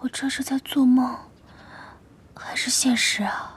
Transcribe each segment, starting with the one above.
我这是在做梦，还是现实啊？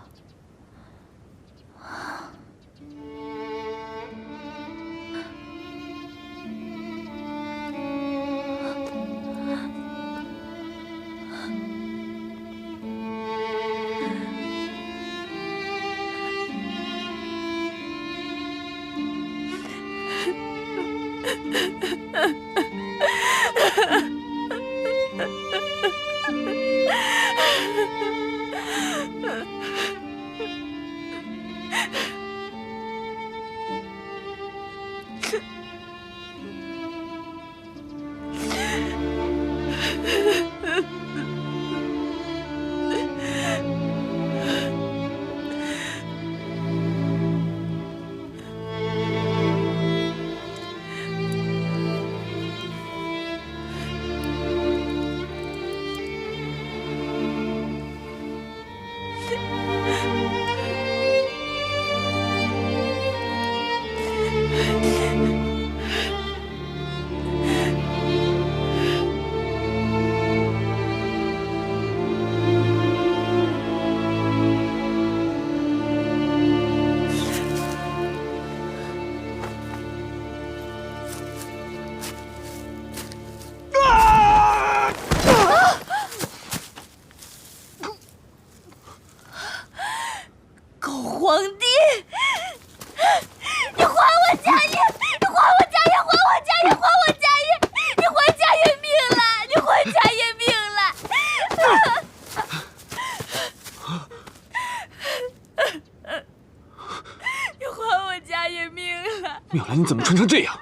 妙兰，你怎么穿成这样？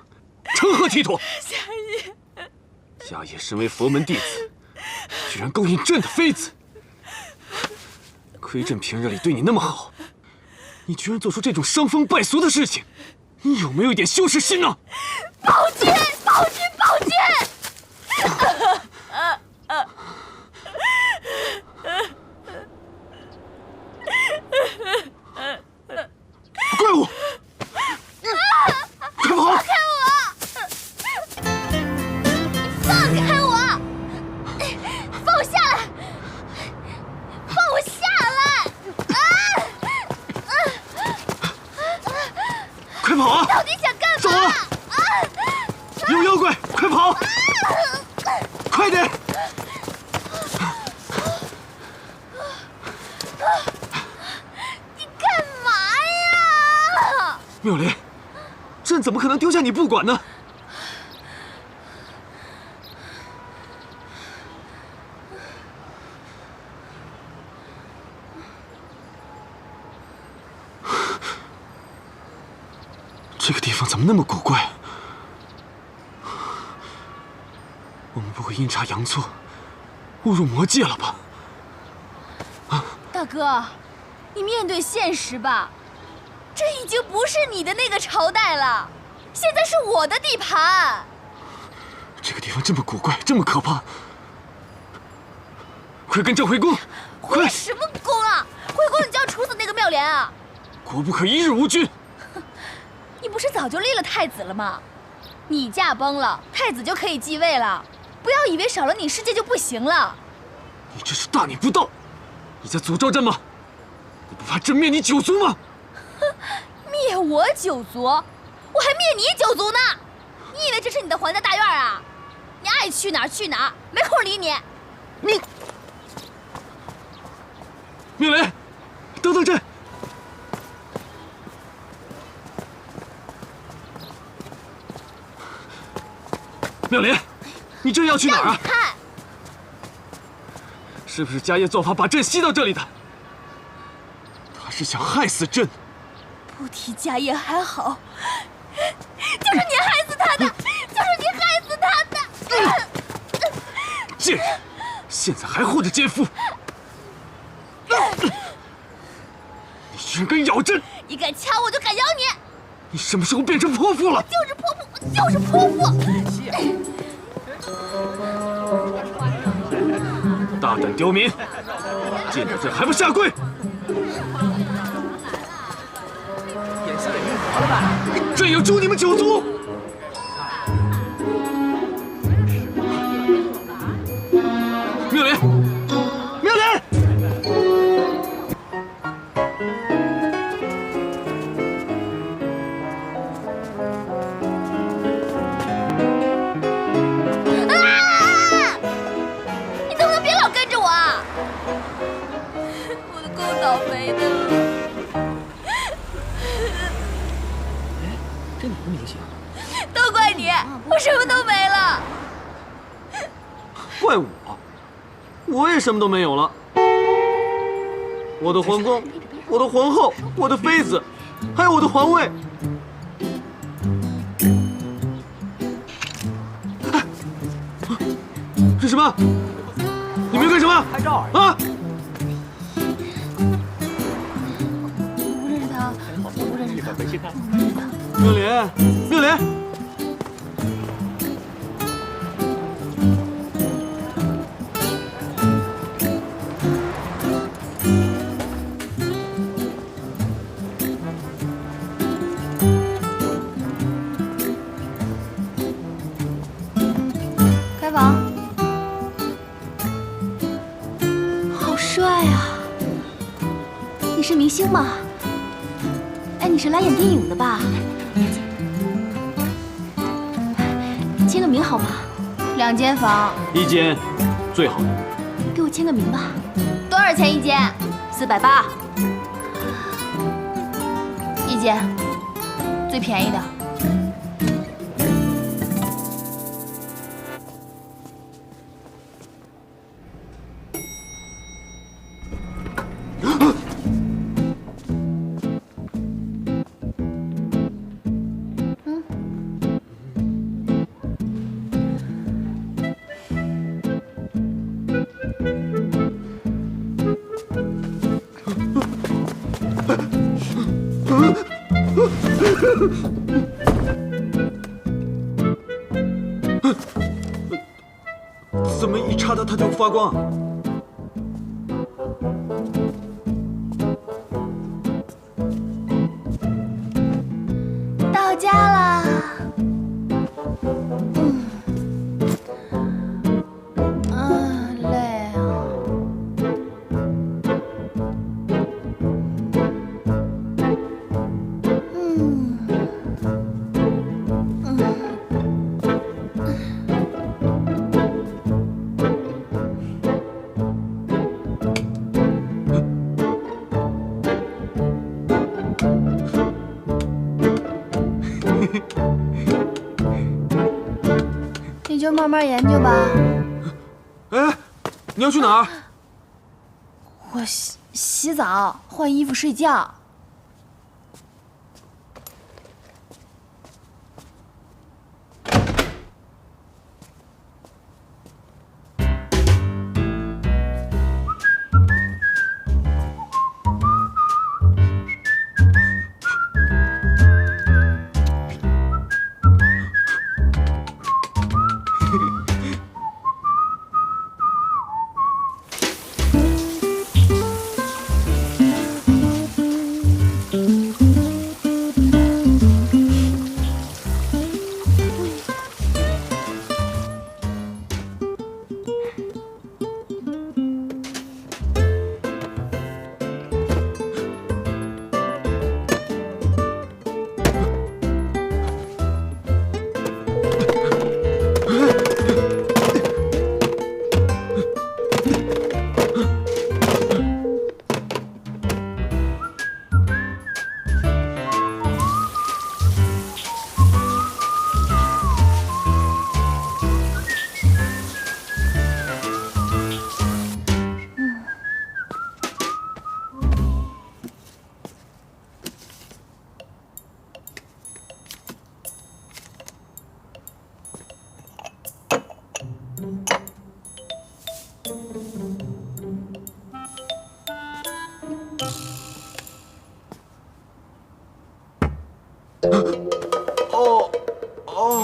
成何体统？夏夜，夏夜身为佛门弟子，居然勾引朕的妃子。亏朕平日里对你那么好，你居然做出这种伤风败俗的事情，你有没有一点羞耻心呢？宝剑，宝剑，宝剑！怪物！ 快跑！放开我！放我下来！放我下来！快跑啊！到底想干嘛？走啊！有妖怪，快跑！快点！你干嘛呀？妙莲。 朕怎么可能丢下你不管呢？这个地方怎么那么古怪？我们不会阴差阳错误入魔界了吧？大哥，你面对现实吧。 这已经不是你的那个朝代了，现在是我的地盘。这个地方这么古怪，这么可怕，快跟朕回宫！回什么宫啊？回宫你就要处死那个妙莲啊！国不可一日无君。你不是早就立了太子了吗？你驾崩了，太子就可以继位了。不要以为少了你，世界就不行了。你这是大逆不道！你在诅咒朕吗？你不怕朕灭你九族吗？ 灭我九族，我还灭你九族呢！你以为这是你的皇家大院啊？你爱去哪儿去哪儿，没空理你。你，妙莲，等等朕！妙莲，你这要去哪儿啊？看，是不是家业做法把朕吸到这里的？他是想害死朕。 不提家业还好，就是你害死他的，就是你害死他的！贱人，现在还护着奸夫！你居然敢咬朕！你敢掐我就敢咬你！你什么时候变成泼妇了？就是泼妇，就是泼妇！大胆刁民，见到朕还不下跪！朕要诛你们九族！妙莲。都怪你，我什么都没了。怪我，我也什么都没有了。我的皇宫，我的皇后，我的妃子，还有我的皇位。是什么？你们要干什么？拍照啊！我不认识他，我不认识他。回去看。妙莲，妙莲，开房。好帅啊！你是明星吗？哎，你是来演电影的吧？签个名好吗？2间房1间，最好的。给我签个名吧。多少钱1间？480。1间，最便宜的。怎么一插它就发光？到家啦。累啊。你就慢慢研究吧。哎，你要去哪儿？我洗澡、换衣服、睡觉。哦哦，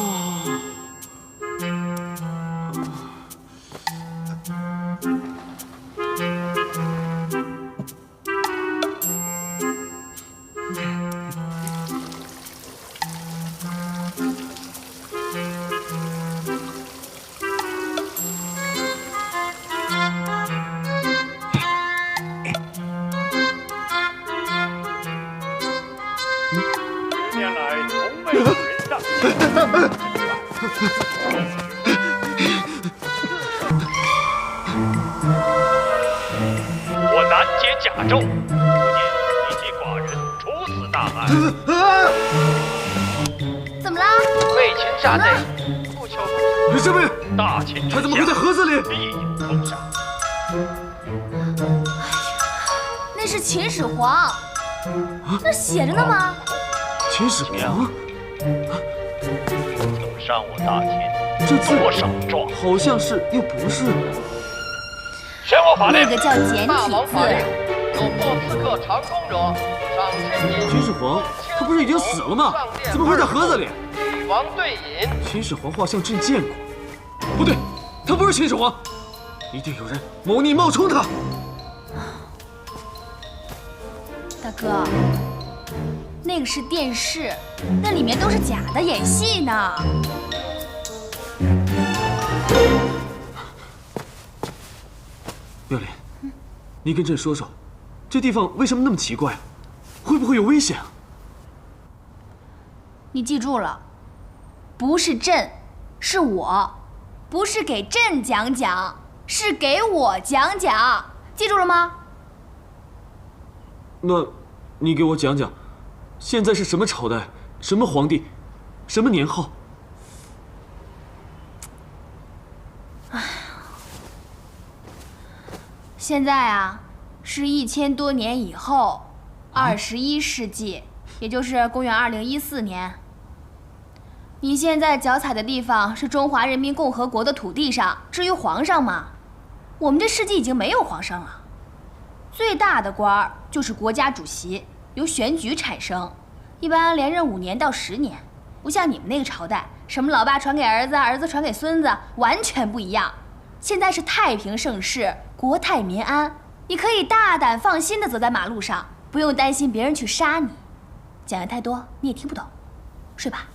年来从未有人上我难解甲胄，如今以及寡人，处死大案。怎么啦？秦下内，不求李侍卫，大秦他怎么会在盒子里？必有封赏。那是秦始皇，那写着呢吗？秦始皇，曾伤我大秦这字多少状？好像是又不是。宣我法令那。个叫简大体王法令，字。有破刺客长弓者，赏千金。秦始皇，他不是已经死了吗？怎么会在盒子里？与王对饮。秦始皇画像朕见过，不对，他不是秦始皇，一定有人谋逆冒充他。大哥，那个是电视，那里面都是假的，演戏呢。妙莲，你跟朕说说，这地方为什么那么奇怪？会不会有危险啊？你记住了，不是朕，是我，不是给朕讲讲，是给我讲讲，记住了吗？那，你给我讲讲，现在是什么朝代，什么皇帝，什么年号？现在啊，是1000多年以后，21世纪，也就是公元2014年。你现在脚踩的地方是中华人民共和国的土地上。至于皇上嘛，我们这世纪已经没有皇上了，最大的官儿就是国家主席，由选举产生，一般连任5年到10年，不像你们那个朝代，什么老爸传给儿子，儿子传给孙子，完全不一样。现在是太平盛世，国泰民安，你可以大胆放心地走在马路上，不用担心别人去杀你。讲的太多你也听不懂，睡吧。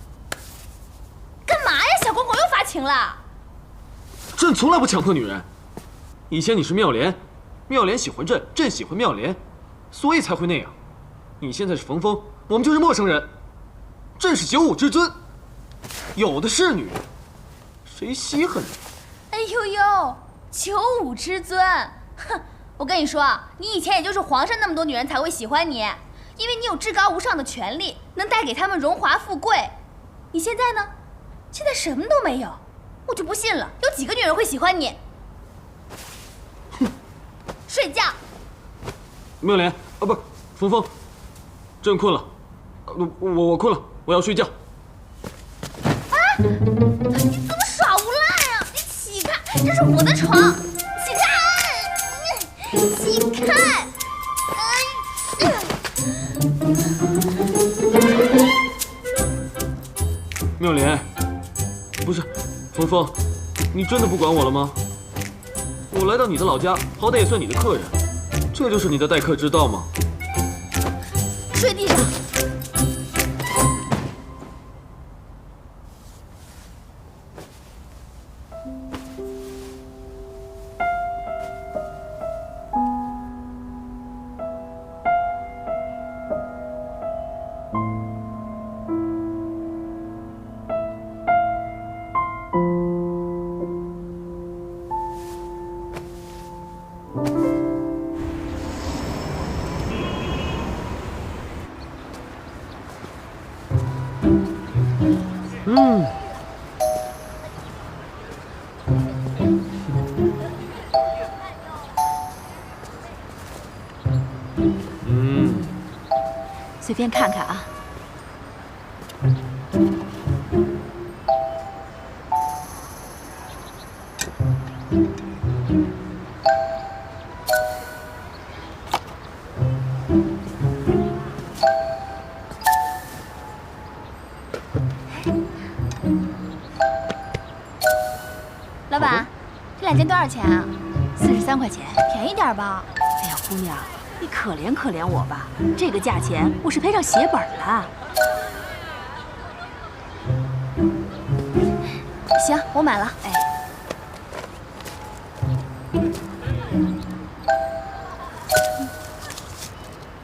干嘛呀，小公公又发情了？朕从来不强迫女人。以前你是妙莲，妙莲喜欢朕，朕喜欢妙莲，所以才会那样。你现在是冯峰，我们就是陌生人。朕是95之尊，有的是女人，谁稀罕你？哎呦呦，95之尊，哼！我跟你说，你以前也就是皇上那么多女人才会喜欢你，因为你有至高无上的权利，能带给他们荣华富贵。你现在呢？现在什么都没有，我就不信了，有几个女人会喜欢你？哼！睡觉。妙莲啊，不，冯峰，朕困了，我困了，我要睡觉。你怎么耍无赖啊？你起开，这是我的床，起开！起开！妙莲，不是，冯峰，你真的不管我了吗？我来到你的老家，好歹也算你的客人，这就是你的待客之道吗？睡地上。随便看看啊。老板，这2件多少钱啊？43块钱。便宜点吧。哎呀，姑娘，你可怜可怜我吧，这个价钱我是赔上血本了。行，我买了。哎，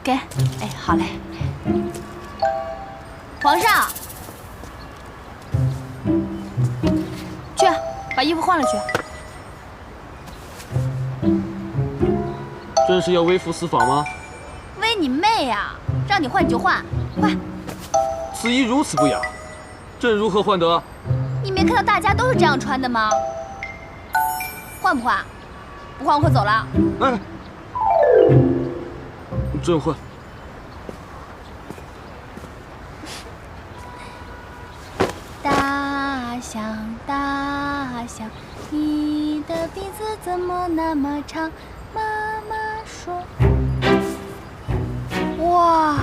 给，哎，好嘞。皇上，去把衣服换了去。朕是要微服私访吗？威你妹呀！让你换你就换，快！此衣如此不雅，朕如何换得？你没看到大家都是这样穿的吗？换不换？不换我可走了。哎，朕换。大象，大象，你的鼻子怎么那么长？妈妈说。哇！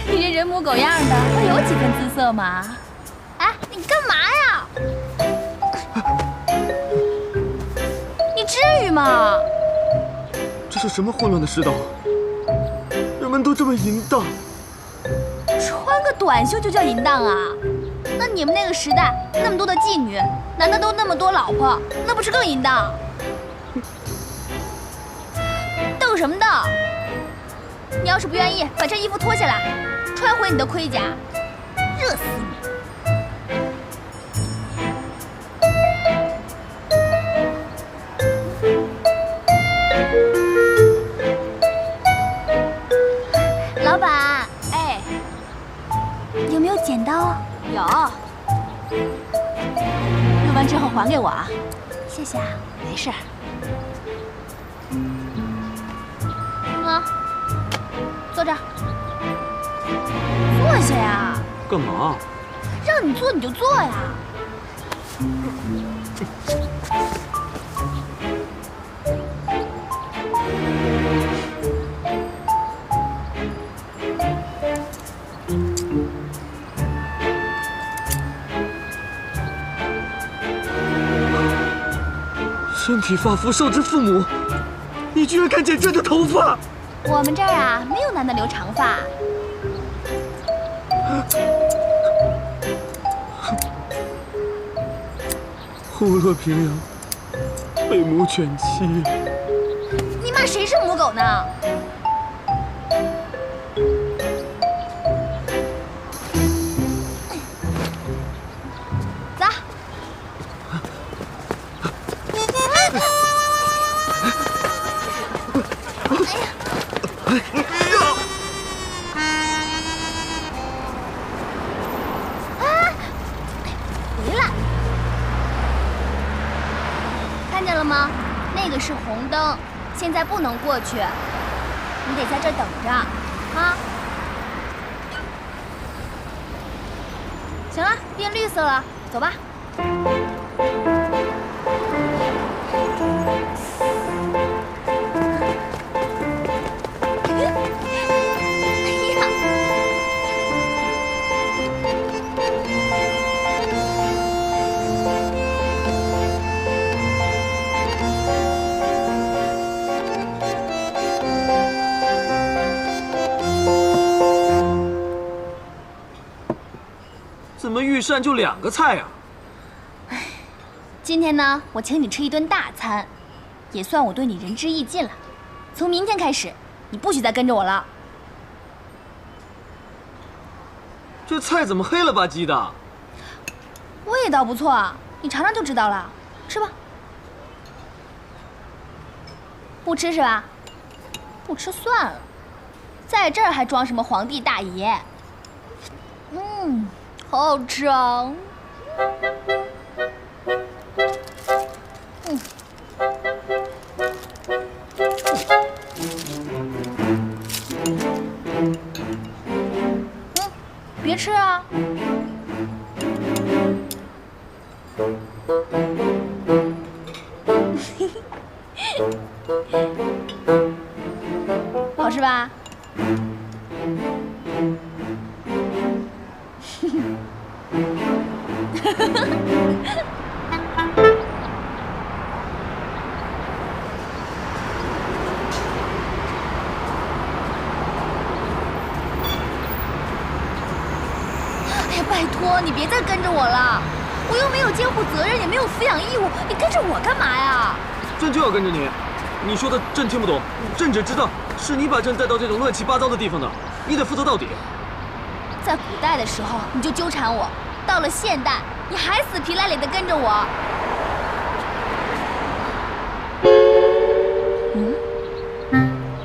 你这人模狗样的，倒有几分姿色嘛？哎，你干嘛呀？你至于吗？这是什么混乱的世道？人们都这么淫荡，穿个短袖就叫淫荡啊？那你们那个时代那么多的妓女，难道都那么多老婆？那不是更淫荡？瞪什么瞪？你要是不愿意，把这衣服脱下来，穿回你的盔甲，热死你！老板，哎，有没有剪刀？有。录完之后还给我啊。谢谢啊。没事儿。啊，坐这儿。坐下呀。干嘛？让你坐你就坐呀。身体发肤受之父母，你居然敢剪朕的头发！我们这儿啊，没有男的留长发。虎落平阳，被母犬欺。你骂谁是母狗呢？走。回来。看见了吗？那个是红灯，现在不能过去，你得在这儿等着，啊！行了，变绿色了，走吧。哎呀！怎么御膳就2个菜呀？今天呢，我请你吃一顿大餐，也算我对你仁至义尽了。从明天开始，你不许再跟着我了。这菜怎么黑了吧唧的？味道不错，你尝尝就知道了。吃吧。不吃是吧？不吃算了，在这儿还装什么皇帝大爷？好好吃啊！别吃啊！好吃吧？哎呀，拜托你别再跟着我了，我又没有监护责任，也没有抚养义务，你跟着我干嘛呀？朕就要跟着你，你说的朕听不懂，朕只知道是你把朕带到这种乱七八糟的地方的，你得负责到底。在古代的时候你就纠缠我，到了现代你还死皮赖脸的跟着我。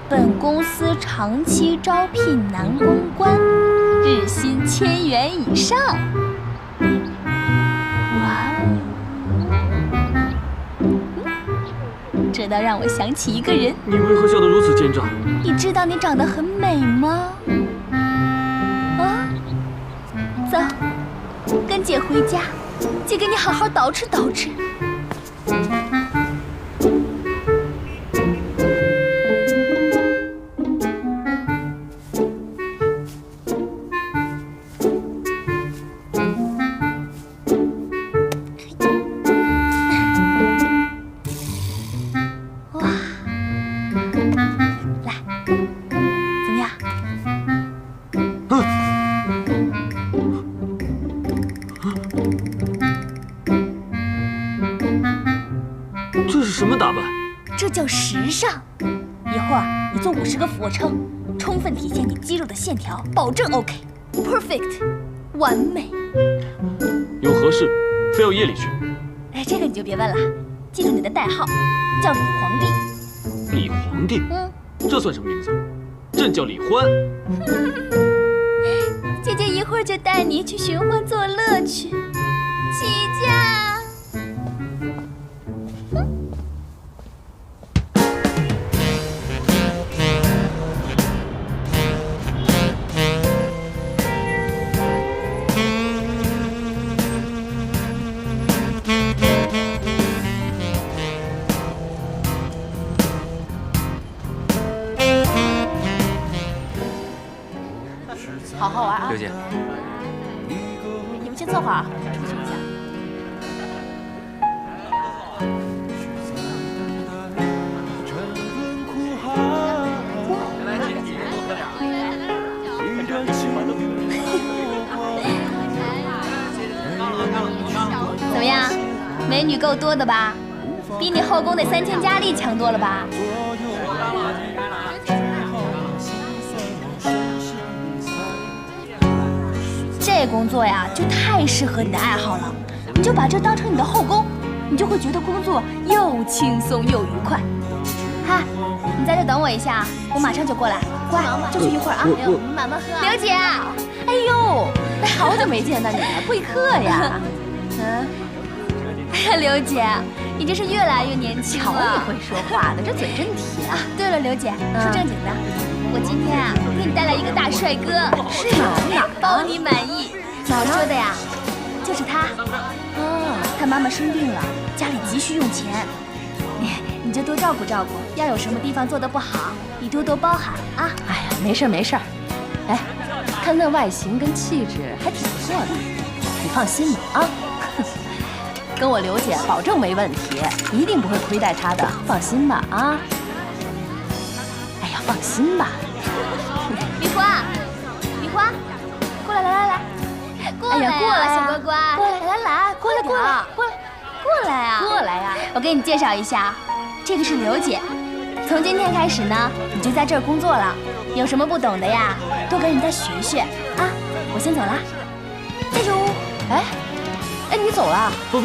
本公司常长期招聘男公关，日薪1000元以上。哇哦！这倒让我想起一个人。你为何笑得如此奸诈？你知道你长得很美吗？啊，走，跟姐回家，姐给你好好捯饬捯饬。这是什么打扮？这叫时尚。一会儿你做50个俯卧撑，充分体现你肌肉的线条，保证 OK，perfect，完美。有何事，非要夜里去？哎，这个你就别问了，记住你的代号，叫李皇帝。李皇帝？这算什么名字？朕叫李欢。姐姐一会儿就带你去寻欢作乐去，起驾。好好玩啊！刘姐，你们先坐会儿啊，出去一下。怎么样，美女够多的吧？比你后宫的3000佳丽强多了吧？这工作呀，就太适合你的爱好了。你就把这当成你的后宫，你就会觉得工作又轻松又愉快。嗨，你在这等我一下，我马上就过来。乖，就去一会儿啊。慢慢喝。刘姐，哎呦，好久没见到你了，贵客呀。哎呀，刘姐，你这是越来越年轻了。瞧你会说话的，这嘴真甜啊！对了，刘姐，说正经的，我今天啊给你带来一个大帅哥，是哪包你满意。哪儿说的呀？就是他。他妈妈生病了，家里急需用钱，你就多照顾照顾。要有什么地方做得不好，你多多包涵啊。哎呀，没事没事。哎，看那外形跟气质还挺不错的，你放心吧啊。跟我刘姐保证没问题，一定不会亏待她的，放心吧啊！哎呀，放心吧。李花，李花，过来，来，过来呀，过来小乖乖，过来，来，过来啊！过来呀！我给你介绍一下，这个是刘姐，从今天开始呢，你就在这儿工作了。有什么不懂的呀，多跟人家学学啊！我先走了，加油！哎，你走了？不，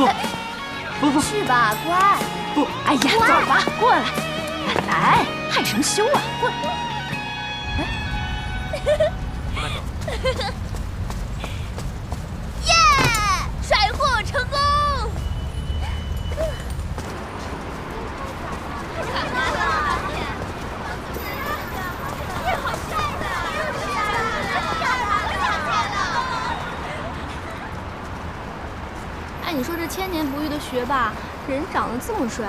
去吧，乖。不，哎呀，走吧，过来，来，害什么羞啊？过来。耶！甩货成功！哎，你说这千年不遇的学霸，人长得这么帅，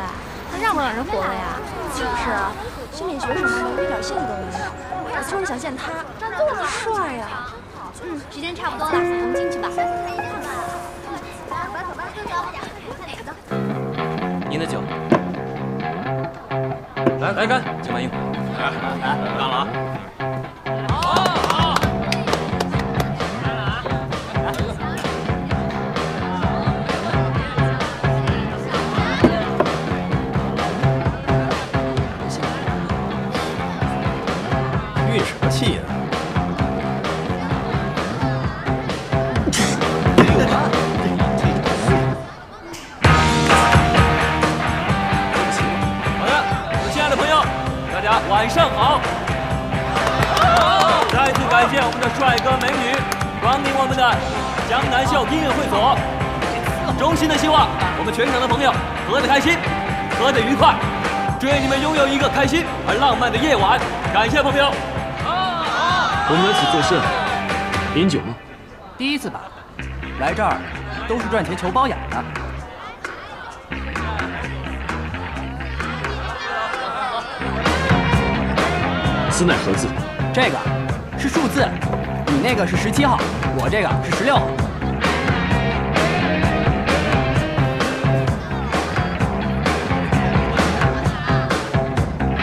还让不让人活了呀？就是啊，心理学什么的，一点兴趣都没有。我就是想见他，他这么帅呀！时间差不多了，我们进去吧。您的酒。来干，请慢用。来，干了啊！运什么气呀？好的，我亲爱的朋友，大家晚上好。我们的帅哥美女光临我们的江南秀音乐会所。衷心的希望我们全场的朋友喝得开心，喝得愉快，祝愿你们拥有一个开心而浪漫的夜晚。感谢朋友。我们来此作甚？饮酒吗？第一次吧，来这儿都是赚钱求包养的。此乃何字？这个是数字，你那个是17号，我这个是16号。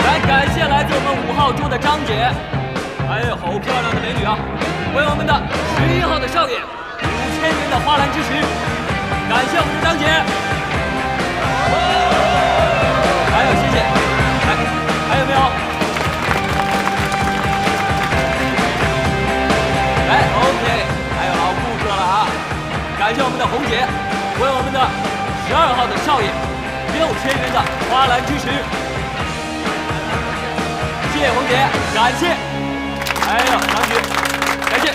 来，感谢来自我们5号桌的张姐，还有好漂亮的美女啊！为我们的11号的少爷5000元的花篮支持，感谢我们的张姐。还有谢谢，来，还有没有？来 ，OK， 还有老顾客了啊！感谢我们的红姐，为我们的12号的少爷6000元的花篮支持，谢谢红姐，感谢。还有张姐，感谢。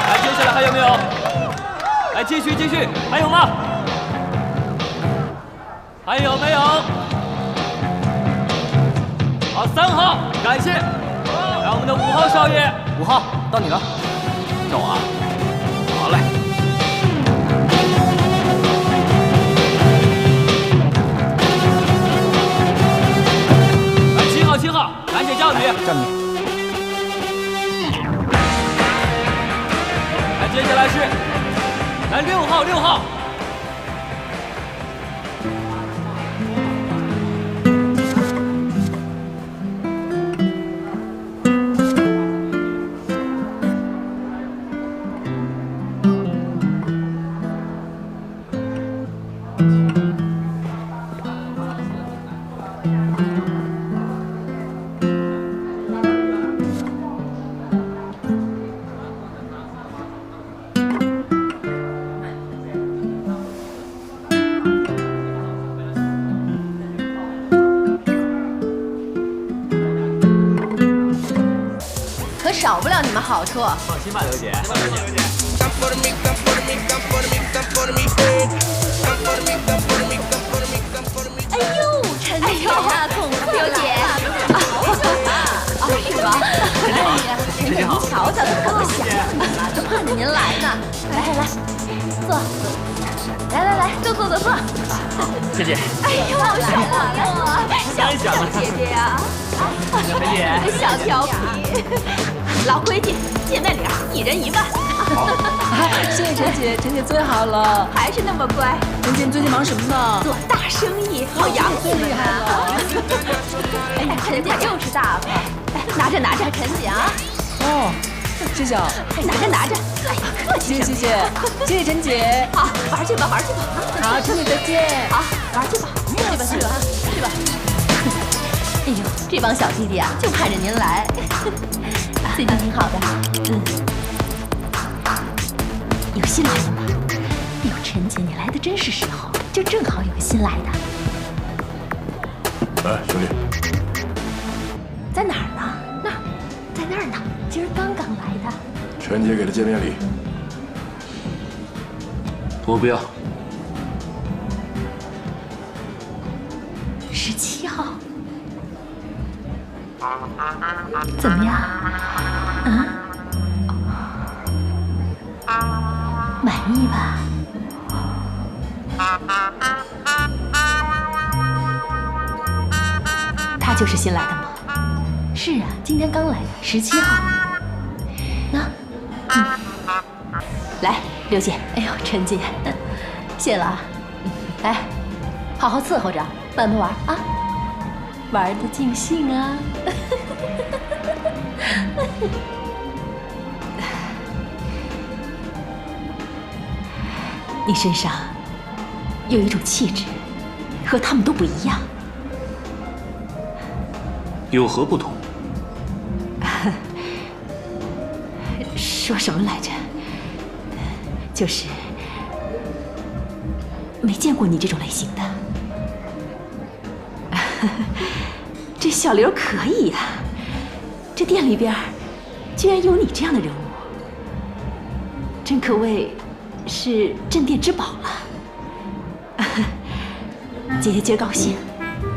来，接下来还有没有？来，继续，还有吗？还有没有？好，3号，感谢。来，我们的5号少爷。5号，到你了。走啊！好嘞。来，7号，赶紧叫你。站你。来，接下来是来6号。少不了你们好处。放心吧，刘姐。哎呦，陈姐呀，孔刘姐，是吧？哎呀，陈姐，您瞧瞧，都可想了，都盼着您来呢。来，坐。来，坐。谢谢。哎呦，小朋友啊，小姐姐呀，陈姐，你个小调皮。老规矩，见面礼1人1万。谢谢陈姐，陈姐最好了，还是那么乖。陈姐，你最近忙什么呢？做大生意，好养你们啊！哎呀，陈姐就是大方。哎，拿着，陈姐啊。哦，谢谢啊。拿着。哎，客气。谢谢陈姐。好，玩去吧。好，陈姐再见。好，玩去吧。去吧。哎呦，这帮小弟弟啊，就盼着您来。最近挺好的，有新来的吗？哎呦，陈姐，你来的真是时候，就正好有个新来的。哎，兄弟，在哪儿呢？在那儿呢。今儿刚来的。陈姐给的见面礼。我不要。17号。怎么样？满意吧？他就是新来的吗？是啊，今天刚来的，17号。来，刘姐，哎呦，陈姐，谢了啊。来，好好伺候着，慢慢玩啊，玩得尽兴啊。你身上有一种气质，和他们都不一样。有何不同？说什么来着？就是没见过你这种类型的。这小刘可以呀，这店里边居然有你这样的人物，真可谓是镇店之宝了。姐姐今儿高兴，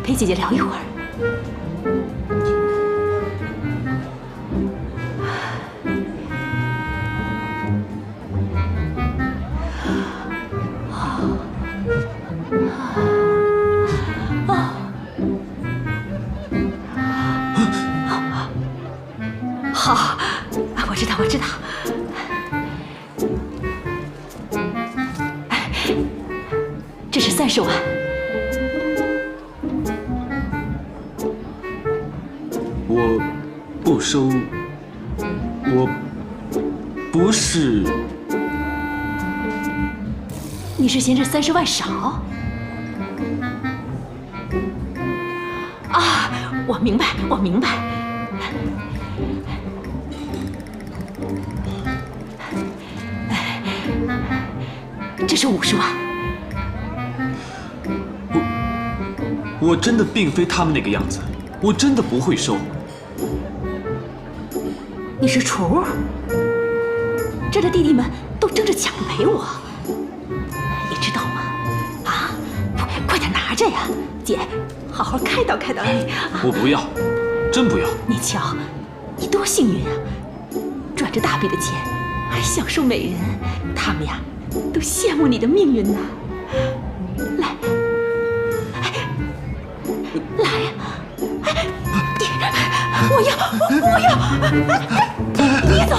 陪姐姐聊一会儿。好，我知道，我知道。这是30万。我不收，我不是。你是嫌这30万少？啊，我明白，我明白。这是50万。我真的并非他们那个样子，我真的不会收。你是厨？这的弟弟们都争着抢着陪我，你知道吗？啊，快点拿着呀，姐，好好开导开导你。我不要，真不要。你瞧，你多幸运啊，赚着大笔的钱，还享受美人，他们呀都羡慕你的命运呢。来，来呀！我要！别走！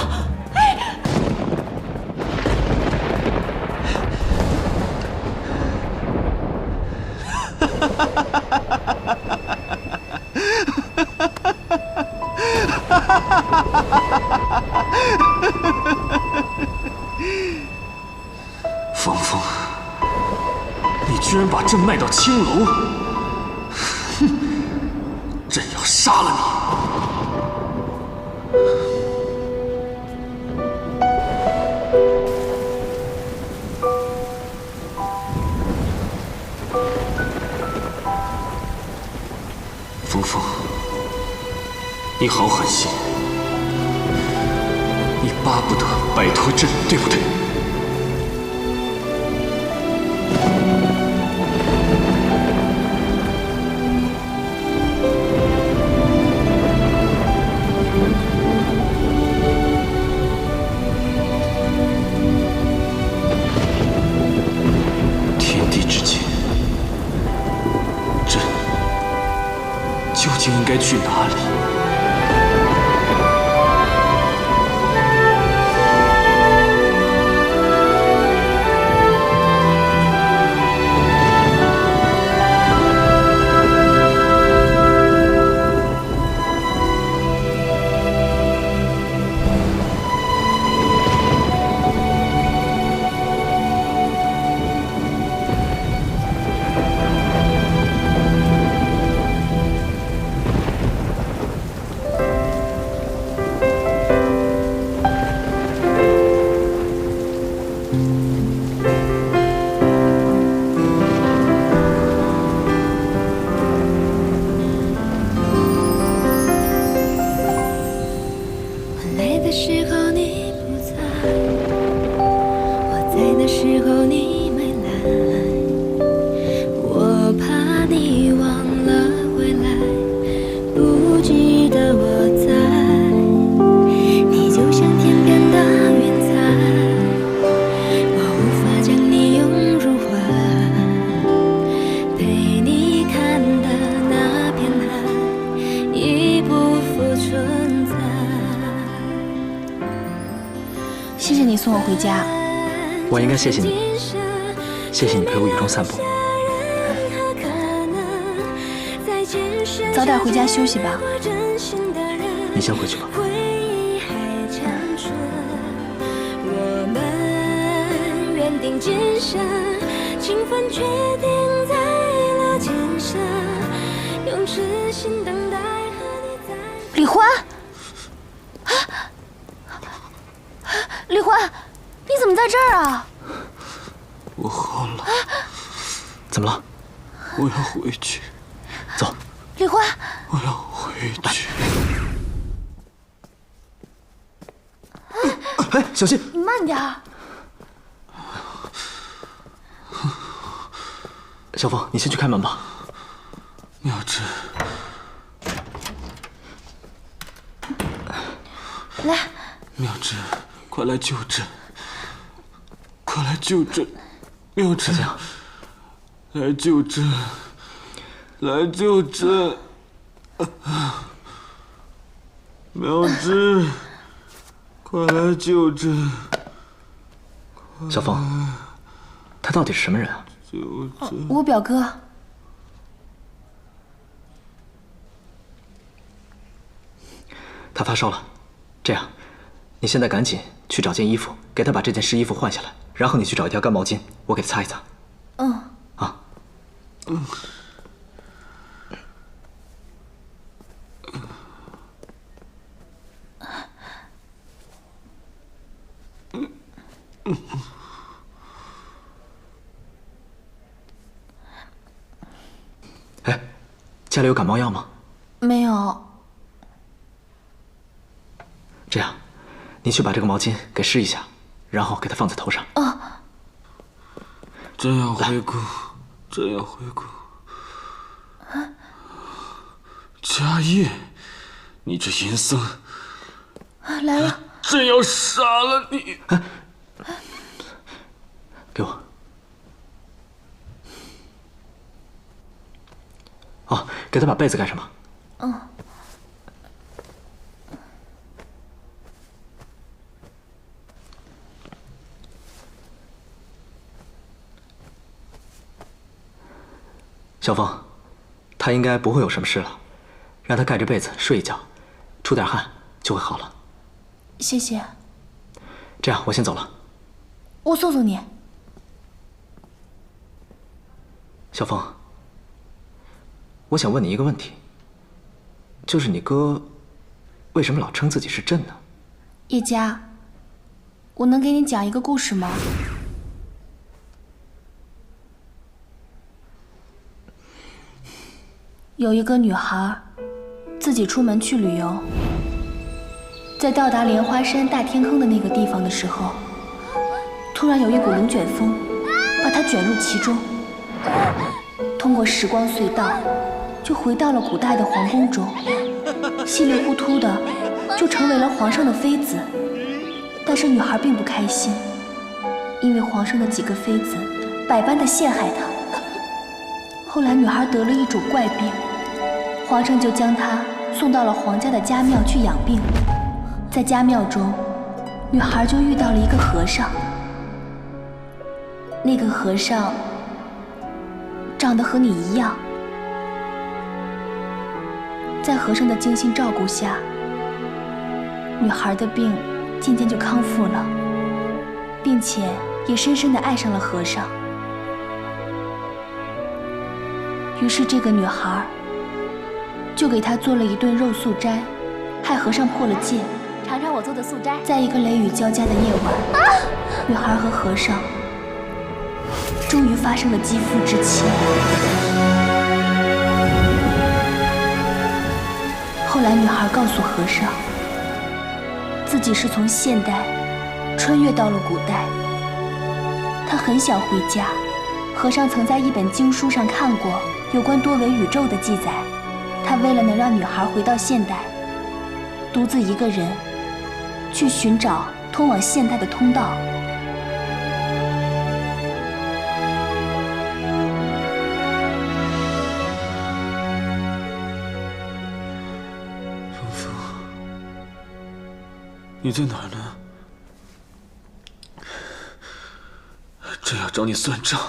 峰峰，你居然把朕卖到青楼！哼，朕要杀了你！峰峰，你好狠心，你巴不得摆脱朕，对不对？天地之间，朕究竟应该去哪里？谢谢你送我回家。我应该谢谢你，谢谢你陪我雨中散步。早点回家休息吧。你先回去吧。李欢，李欢，你怎么在这儿啊？我喝了。怎么了？我要回去。走。李欢，我要回去。哎，小心！你慢点儿。小凤，你先去开门吧。妙芝，来，妙芝，快来救朕！快来救朕！妙芝，来救朕！来救朕！妙芝，快来救朕！小凤，他到底是什么人啊？我表哥。他发烧了，这样，你现在赶紧去找件衣服，给他把这件湿衣服换下来，然后你去找一条干毛巾，我给他擦一擦。嗯。啊。哎，家里有感冒药吗？没有。这样，你去把这个毛巾给湿一下，然后给它放在头上。哦。朕要回宫，朕要回宫。迦叶，你这淫僧！来了。朕要杀了你！给我。哦，给他把被子盖上吧。嗯。小凤，他应该不会有什么事了，让他盖着被子睡一觉，出点汗就会好了。谢谢。这样，我先走了。我送送你。小凤，我想问你一个问题，就是你哥为什么老称自己是朕呢？叶家，我能给你讲一个故事吗？有一个女孩，自己出门去旅游，在到达莲花山大天坑的那个地方的时候，突然有一股龙卷风把她卷入其中，通过时光隧道，就回到了古代的皇宫中，稀里糊涂的就成为了皇上的妃子。但是女孩并不开心，因为皇上的几个妃子百般的陷害她。后来女孩得了一种怪病，皇上就将她送到了皇家的家庙去养病。在家庙中，女孩就遇到了一个和尚。那个和尚长得和你一样。在和尚的精心照顾下，女孩的病渐渐就康复了，并且也深深地爱上了和尚。于是这个女孩就给他做了一顿肉素斋，害和尚破了戒。尝尝我做的素斋。在一个雷雨交加的夜晚，女孩和和尚终于发生了肌肤之亲。后来女孩告诉和尚，自己是从现代穿越到了古代，她很想回家。和尚曾在一本经书上看过有关多维宇宙的记载，他为了能让女孩回到现代，独自一个人去寻找通往现代的通道。芳芳，你在哪儿呢？朕要找你算账。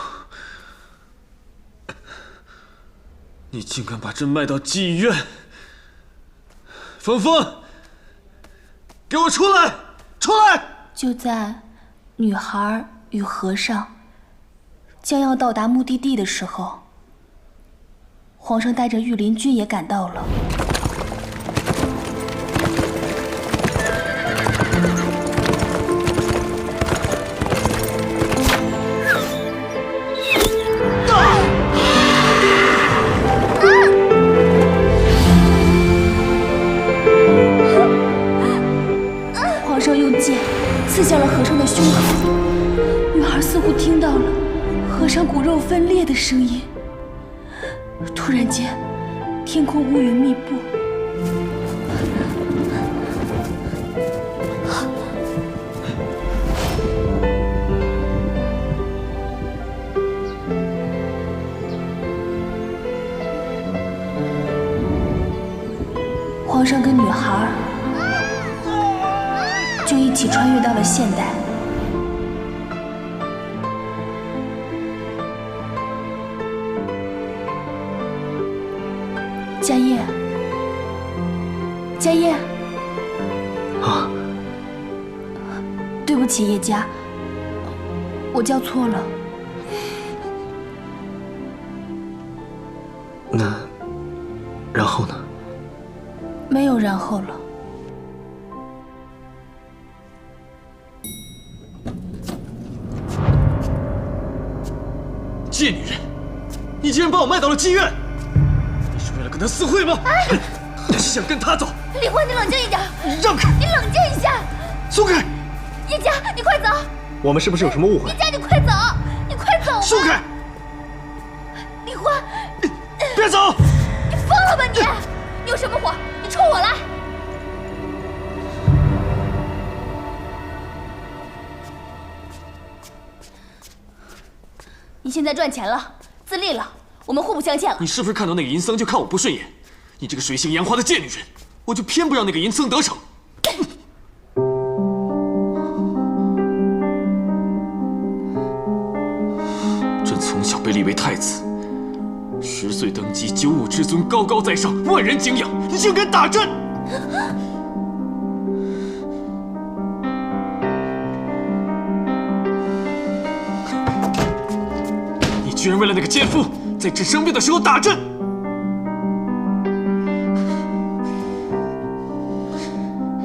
你竟敢把朕卖到妓院！芳芳，给我出来！出来！就在女孩与和尚将要到达目的地的时候，皇上带着御林军也赶到了。皇皇上用剑刺向了和尚的胸口，女孩似乎听到了和尚骨肉分裂的声音。突然间，天空乌云密布。皇上跟女孩就一起穿越到了现代。家业，家业，啊，对不起，叶家，我叫错了。那，然后呢？没有然后了。贱女人，你竟然把我卖到了妓院！你是为了跟他私会吗？还是想跟他走？李欢，你冷静一点！你让开！你冷静一下！松开！叶家，你快走！我们是不是有什么误会？叶家，你快走！你快走！松开！李欢，别走！你疯了吧你！你有什么火？你冲我来！你现在赚钱了，自立了，我们互不相欠了。你是不是看到那个银僧就看我不顺眼？你这个水性杨花的贱女人，我就偏不让那个银僧得逞。朕从小被立为太子，10岁登基，95之尊，高高在上，万人敬仰。你竟敢打朕！你居然为了那个奸夫，在朕生病的时候打朕！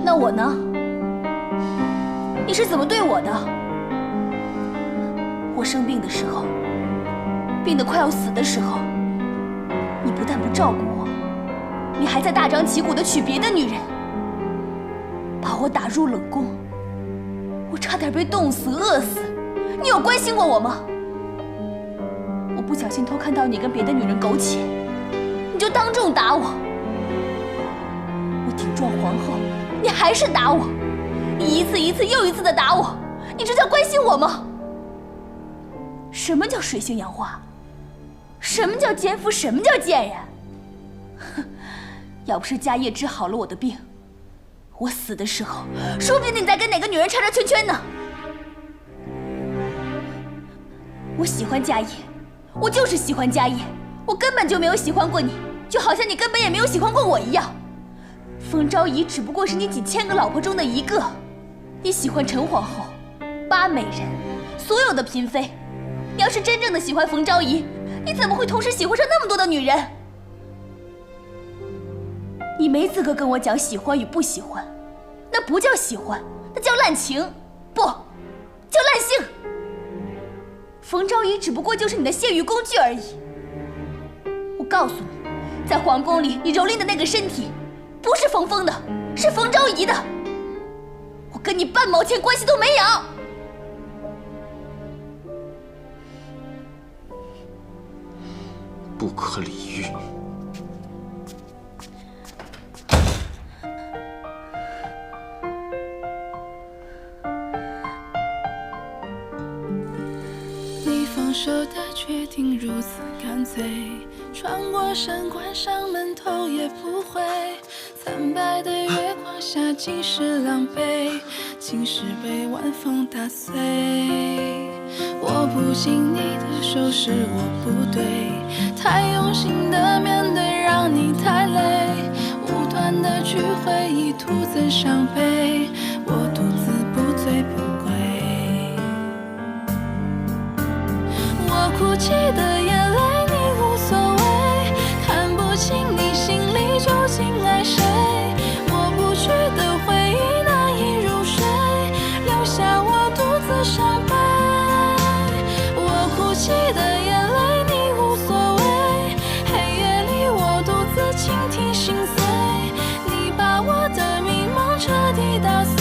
那我呢？你是怎么对我的？我生病的时候，病得快要死的时候，你不但不照顾我，你还在大张旗鼓地娶别的女人，把我打入冷宫，我差点被冻死、饿死。你有关心过我吗？我不小心偷看到你跟别的女人苟且，你就当众打我。我顶撞皇后，你还是打我，你一次一次又一次地打我，你这叫关心我吗？什么叫水性杨花？什么叫奸夫？什么叫贱人？哼！要不是家业治好了我的病，我死的时候，说不定你在跟哪个女人缠着圈圈呢。我喜欢家业，我就是喜欢家业，我根本就没有喜欢过你，就好像你根本也没有喜欢过我一样。冯昭仪只不过是你几千个老婆中的一个，你喜欢陈皇后、八美人，所有的嫔妃。你要是真正的喜欢冯昭仪，你怎么会同时喜欢上那么多的女人？你没资格跟我讲喜欢与不喜欢，那不叫喜欢，那叫滥情，不，叫滥性。冯昭仪只不过就是你的泄欲工具而已。我告诉你，在皇宫里你蹂躏的那个身体，不是冯峰的，是冯昭仪的。我跟你半毛钱关系都没有。不可理喻。你放手的决定如此干脆，穿过山关上门头也不回。惨白的月光下，尽是狼狈，尽是被晚风打碎。握不紧你的手是我不对，太用心的面对让你太累，无端的去回忆徒增伤悲，我独自不醉不归。我哭泣的眼泪你无所谓，看不清你心里究竟爱谁，抹不去的回忆难以入睡，留下我独自伤悲。哭泣的眼泪你无所谓，黑夜里我独自倾听心碎，你把我的迷梦彻底打碎。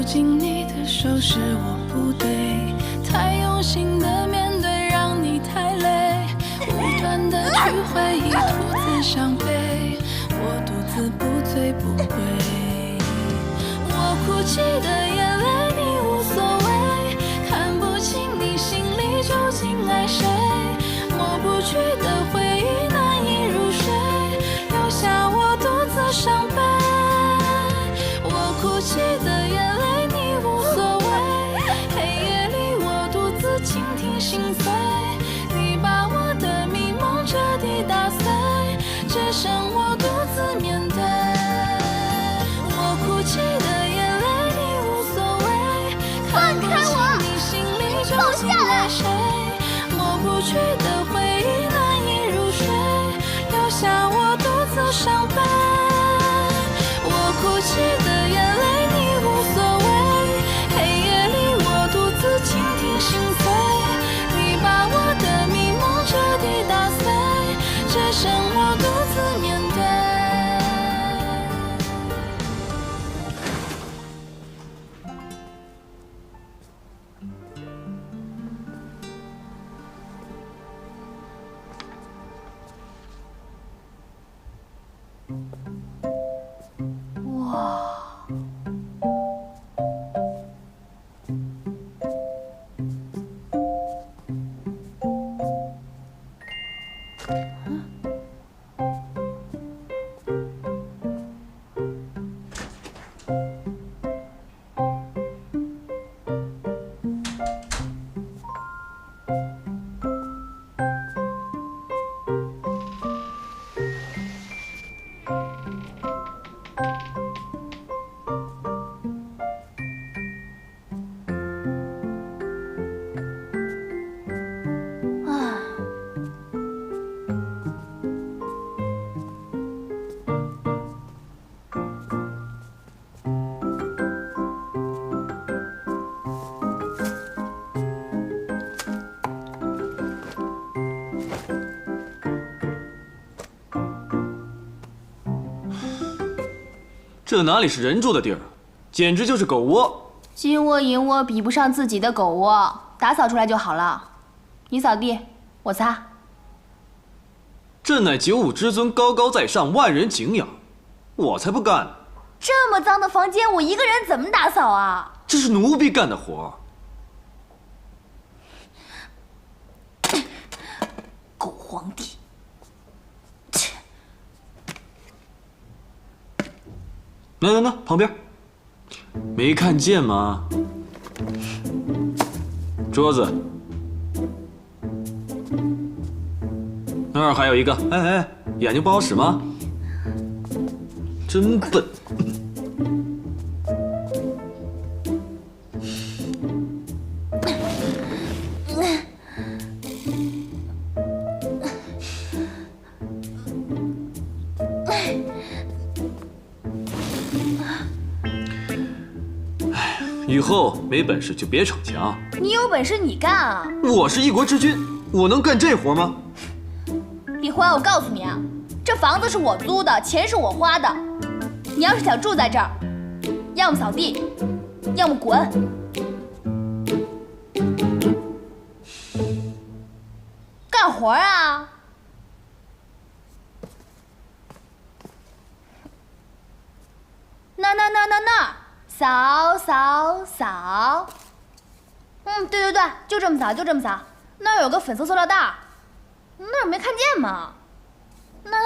紧你的手是我不对，太用心的面对让你太累，无端的去回忆徒增伤悲，我独自不醉不归。我哭泣的眼泪你无所谓，看不清你心里究竟爱谁，抹不去的回忆难以入睡，留下我独自伤悲。我哭泣的眼泪你无所谓，黑夜里我独自倾听心碎，你把我的迷梦彻底打碎，只剩我独自面对。我哭泣的眼泪你无所谓，看不清你心里究竟爱谁，抹不去的回忆难以入睡，留下我独自伤悲。我哭泣的眼泪你无所谓，黑夜里我独自倾听心碎，你把我的迷梦彻底打碎，只剩我独自面对。这哪里是人住的地儿，简直就是狗窝。金窝银窝比不上自己的狗窝，打扫出来就好了。你扫地，我擦。朕乃九五之尊，高高在上，万人敬仰，我才不干呢。这么脏的房间，我一个人怎么打扫啊？这是奴婢干的活。狗皇帝。那旁边，没看见吗？桌子那儿还有一个，哎，眼睛不好使吗？真笨。以后没本事就别逞强。你有本事你干啊！我是一国之君，我能干这活吗？李欢，我告诉你啊，这房子是我租的，钱是我花的。你要是想住在这儿，要么扫地，要么滚。干活啊！那。扫，对，就这么扫，那儿有个粉色塑料袋，那儿没看见吗？那。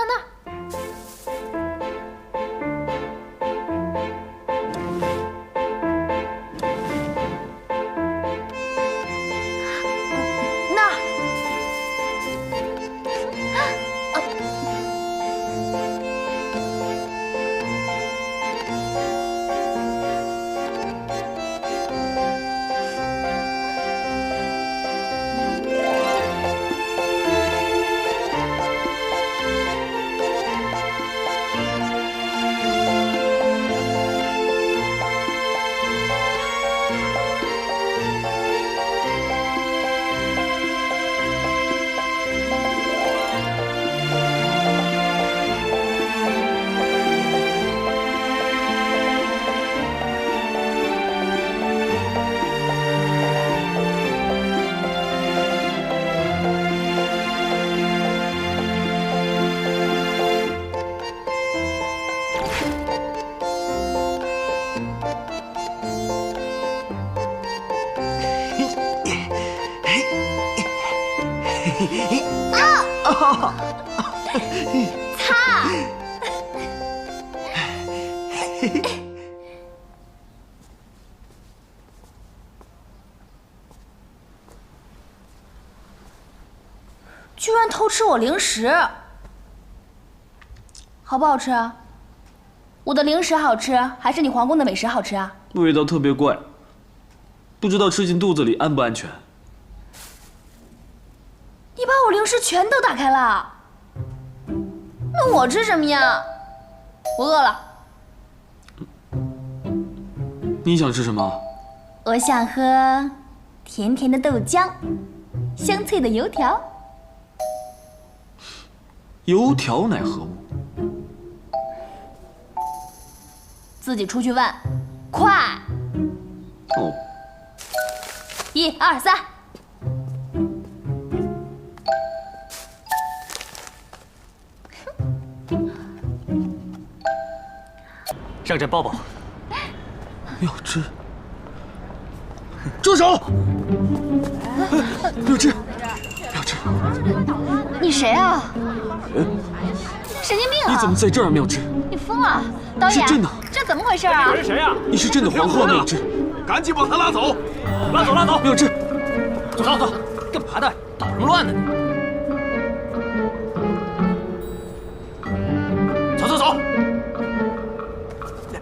擦。居然偷吃我零食，好不好吃啊？我的零食好吃，还是你皇宫的美食好吃啊？味道特别怪，不知道吃进肚子里安不安全。你把我零食全都打开了，那我吃什么呀？我饿了。你想吃什么？我想喝甜甜的豆浆，香脆的油条。油条乃何物？自己出去问，快！哦。1、2、3。上阵包保。妙芝，住手！妙芝，妙芝，你谁啊？神经病啊！你怎么在这儿，妙芝？你疯了！导演，是真的。这怎么回事啊？是谁呀？你是真的皇后妙芝，赶紧把他拉走！拉走，拉走！妙芝，走，干嘛的？捣什么乱呢？走！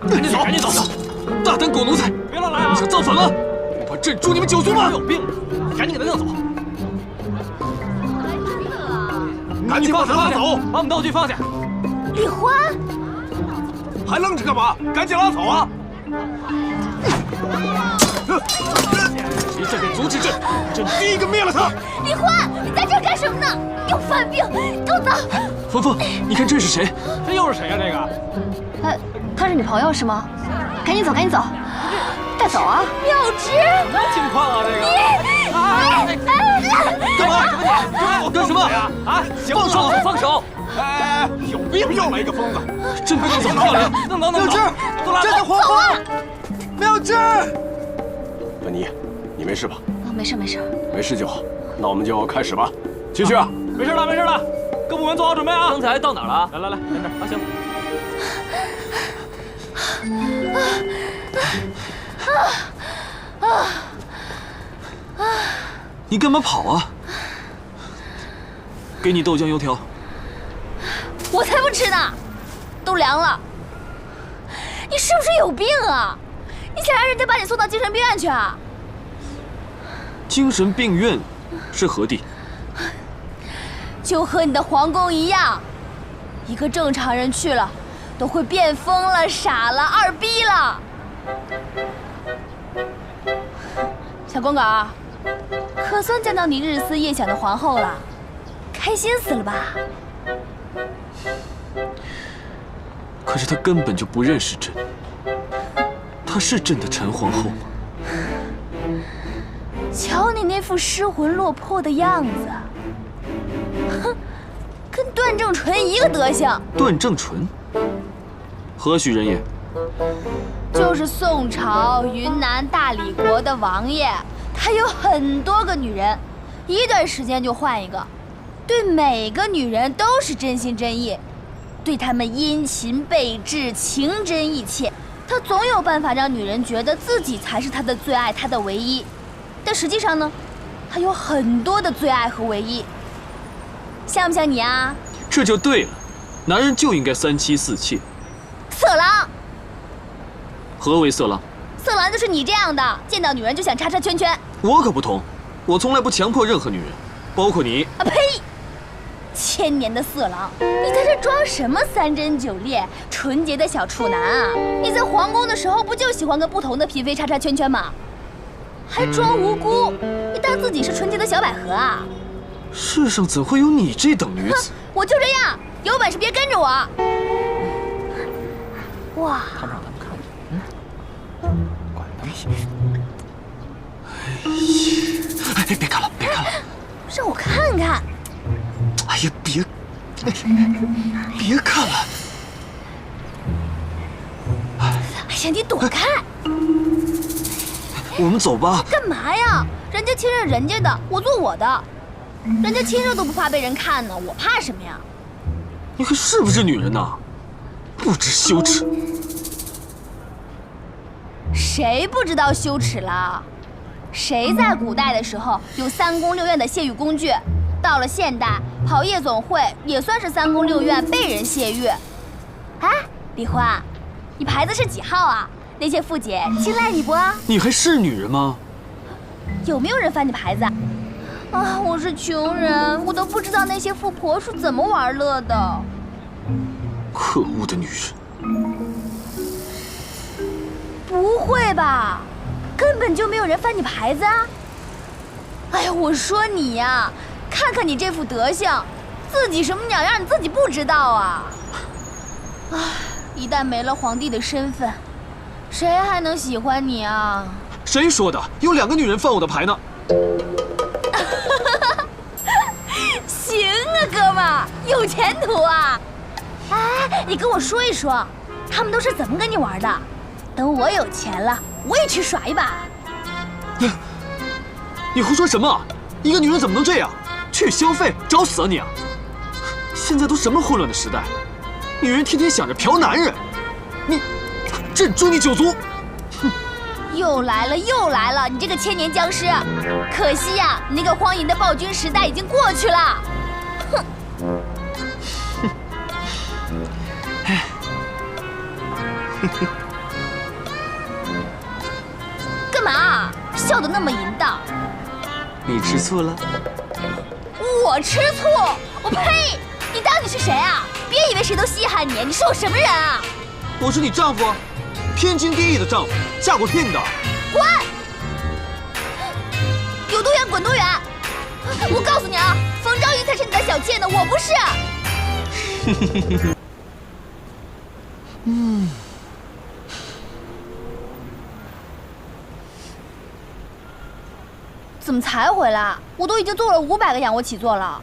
赶紧走！大胆狗奴才！别乱来啊！你想造反吗？我把朕诛你们9族吗？有病！赶紧给他弄走！赶紧把他拉走！把我们道具放下！李欢，还愣着干嘛？赶紧拉走啊！谁再敢阻止朕，朕第一个灭了他！李欢，你在这儿干什么呢？有犯病，给我走！冯冯，你看这是谁？这又是谁呀？这个？他是你朋友是吗？赶紧走，带走啊！妙芝，多情况啊！这个。干嘛？我干什么？啊！放手！哎，有病！又来一个疯子！朕不能走，妙莲，弄！妙芝，朕的皇后，妙芝。文妮，你没事吧？没事。没事就好。那我们就开始吧。继续啊！没事了。各部门做好准备啊！刚才到哪儿了？来，在这儿。啊，行。你干嘛跑啊？给你豆浆油条。我才不吃呢，都凉了。你是不是有病啊？你想让人家把你送到精神病院去啊？精神病院是何地？就和你的皇宫一样，一个正常人去了，都会变疯了、傻了、二逼了。小公狗，可算见到你日思夜想的皇后了，开心死了吧？可是她根本就不认识朕，她是朕的陈皇后吗？瞧你那副失魂落魄的样子，哼，跟段正淳一个德行。段正淳，何许人也？就是宋朝云南大理国的王爷，他有很多个女人，一段时间就换一个，对每个女人都是真心真意，对她们殷勤备至，情真意切。他总有办法让女人觉得自己才是他的最爱，他的唯一。但实际上呢，他有很多的最爱和唯一。像不像你啊？这就对了，男人就应该3妻4妾。色狼。何为色狼？色狼就是你这样的，见到女人就想叉叉圈圈。我可不同，我从来不强迫任何女人，包括你。啊呸！千年的色狼，你在这装什么3贞9烈，纯洁的小处男啊？你在皇宫的时候不就喜欢跟不同的嫔妃叉叉圈圈吗？还装无辜，你当自己是纯洁的小百合啊？世上怎会有你这等女子？我就这样，有本事别跟着我。哇！他们让他们看见，管他们。哎，别看了，让我看看。哎呀，别看了。哎呀，你躲开！我们走吧。干嘛呀？人家亲着人家的，我做我的。人家亲热都不怕被人看呢，我怕什么呀？你还是不是女人呐？不知羞耻！谁不知道羞耻了？谁在古代的时候有3宫6院的泄欲工具？到了现代，跑夜总会也算是3宫6院被人泄欲。哎，李欢，你牌子是几号啊？那些富姐青睐你不？你还是女人吗？有没有人翻你牌子啊？啊，我是穷人，我都不知道那些富婆是怎么玩乐的。可恶的女人！不会吧？根本就没有人翻你牌子啊！哎呀，我说你呀，看看你这副德行，自己什么鸟样你自己不知道啊！唉，一旦没了皇帝的身份，谁还能喜欢你啊？谁说的？有2个女人翻我的牌呢。行啊，哥们儿，有前途啊！哎，你跟我说一说，他们都是怎么跟你玩的？等我有钱了，我也去耍一把。你胡说什么？一个女人怎么能这样？去消费，找死啊你啊！现在都什么混乱的时代，女人天天想着嫖男人，你，朕诛你9族！哼！又来了，又来了！你这个千年僵尸，可惜呀，你那个荒淫的暴君时代已经过去了。哼！干嘛？笑得那么淫荡？你吃醋了？我吃醋？我呸！你当你是谁啊？别以为谁都稀罕你，你是我什么人啊？我是你丈夫，天经地义的丈夫，嫁过聘的。滚！有多远滚多远！我告诉你啊，冯昭仪才是你的小妾呢，我不是。怎么才回来？我都已经做了500个仰卧起坐了。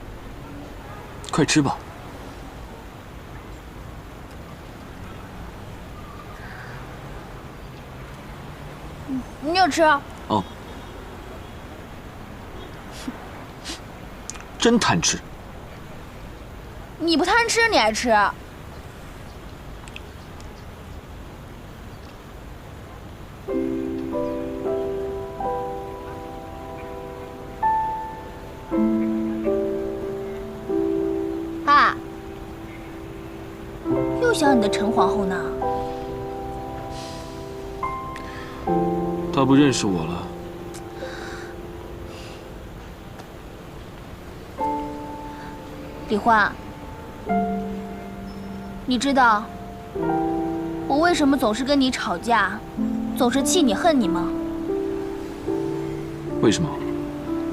快吃吧。你有吃？哦。真贪吃。你不贪吃，你还吃？啊！又想你的陈皇后呢？他不认识我了。李欢，你知道我为什么总是跟你吵架，总是气你恨你吗？为什么？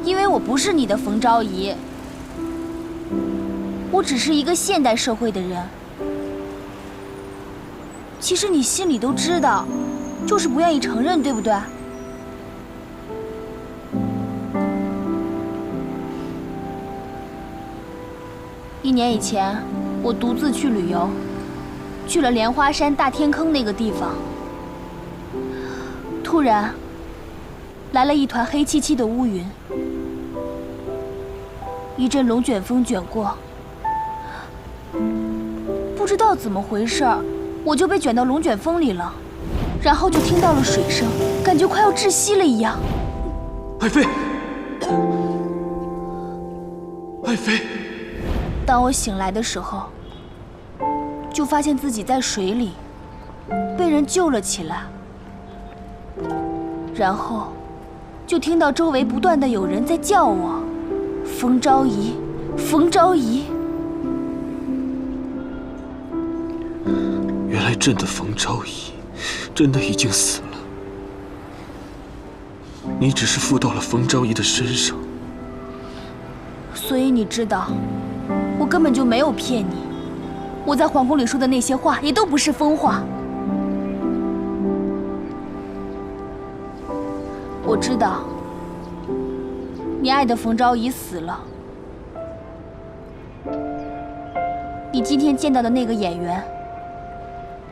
因为我不是你的冯昭仪，我只是一个现代社会的人。其实你心里都知道，就是不愿意承认，对不对？1年以前，我独自去旅游，去了莲花山大天坑那个地方。突然，来了一团黑漆漆的乌云，一阵龙卷风卷过，不知道怎么回事，我就被卷到龙卷风里了，然后就听到了水声，感觉快要窒息了一样。爱妃，爱妃。当我醒来的时候，就发现自己在水里，被人救了起来，然后就听到周围不断的有人在叫我，冯昭仪，冯昭仪。原来朕的冯昭仪真的已经死了，你只是附到了冯昭仪的身上。所以你知道，我根本就没有骗你，我在皇宫里说的那些话也都不是疯话。我知道，你爱的冯昭仪死了。你今天见到的那个演员，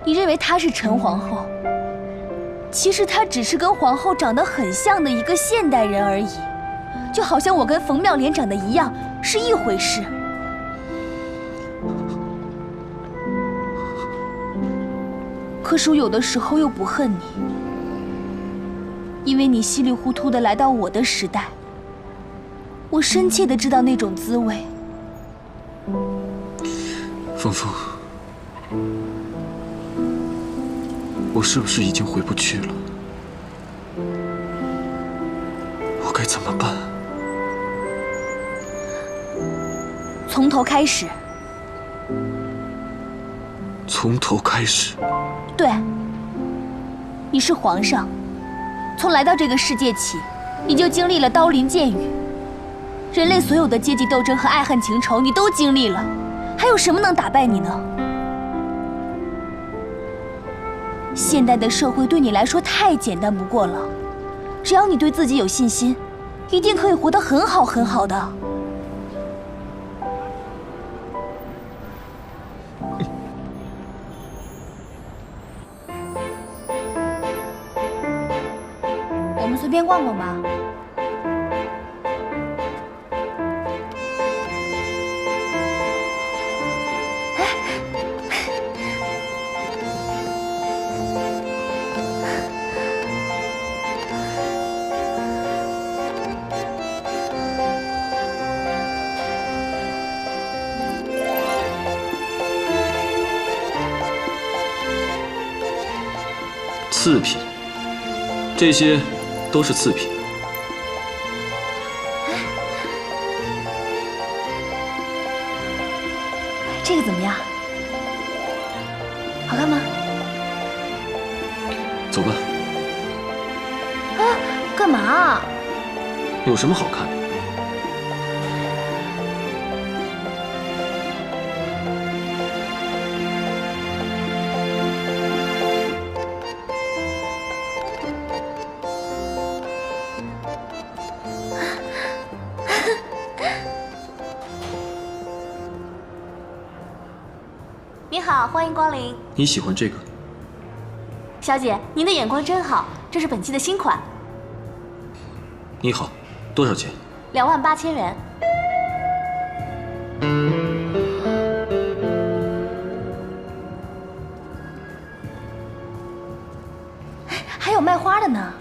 你认为她是陈皇后，其实她只是跟皇后长得很像的一个现代人而已，就好像我跟冯妙莲长得一样，是一回事。可是我有的时候又不恨你，因为你稀里糊涂的来到我的时代，我深切的知道那种滋味。峰峰，我是不是已经回不去了？我该怎么办？从头开始。从头开始。对，你是皇上，从来到这个世界起，你就经历了刀林剑雨，人类所有的阶级斗争和爱恨情仇，你都经历了，还有什么能打败你呢？现代的社会对你来说太简单不过了，只要你对自己有信心，一定可以活得很好很好的。我们随便逛逛吧。次品，这些都是次品。这个怎么样？好看吗？走吧。啊，干嘛？有什么好看的？您好，欢迎光临。你喜欢这个？小姐，您的眼光真好，这是本期的新款你好，多少钱，28000元。还有卖花的呢。